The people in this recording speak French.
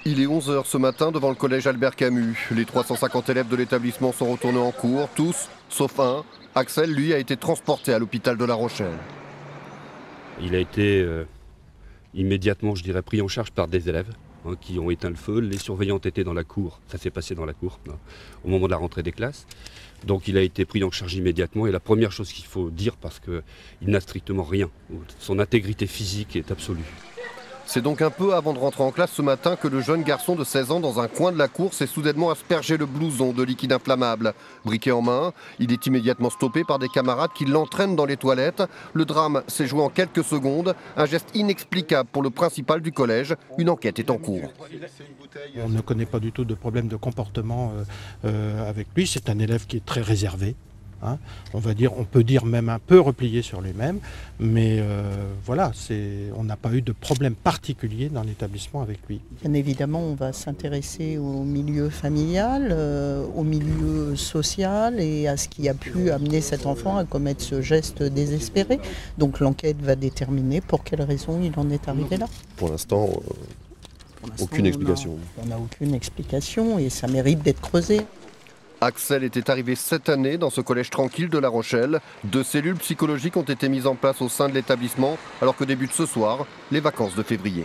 Il est 11 h ce matin devant le collège Albert Camus. Les 350 élèves de l'établissement sont retournés en cours, tous, sauf un. Axel, lui, a été transporté à l'hôpital de La Rochelle. Il a été immédiatement, je dirais, pris en charge par des élèves qui ont éteint le feu. Les surveillantes étaient dans la cour, ça s'est passé dans la cour, au moment de la rentrée des classes. Donc il a été pris en charge immédiatement. Et la première chose qu'il faut dire, parce qu'il n'a strictement rien, son intégrité physique est absolue. C'est donc un peu avant de rentrer en classe ce matin que le jeune garçon de 16 ans dans un coin de la cour s'est soudainement aspergé le blouson de liquide inflammable. Briquet en main, il est immédiatement stoppé par des camarades qui l'entraînent dans les toilettes. Le drame s'est joué en quelques secondes, un geste inexplicable pour le principal du collège. Une enquête est en cours. On ne connaît pas du tout de problème de comportement avec lui, c'est un élève qui est très réservé. On peut dire même un peu replié sur lui-même, mais voilà, on n'a pas eu de problème particulier dans l'établissement avec lui. Bien évidemment, on va s'intéresser au milieu familial, au milieu social et à ce qui a pu amener cet enfant à commettre ce geste désespéré. Donc l'enquête va déterminer pour quelles raisons il en est arrivé là. Pour l'instant, aucune explication. On n'a aucune explication et ça mérite d'être creusé. Axel était arrivé cette année dans ce collège tranquille de La Rochelle. 2 cellules psychologiques ont été mises en place au sein de l'établissement alors que débutent ce soir les vacances de février.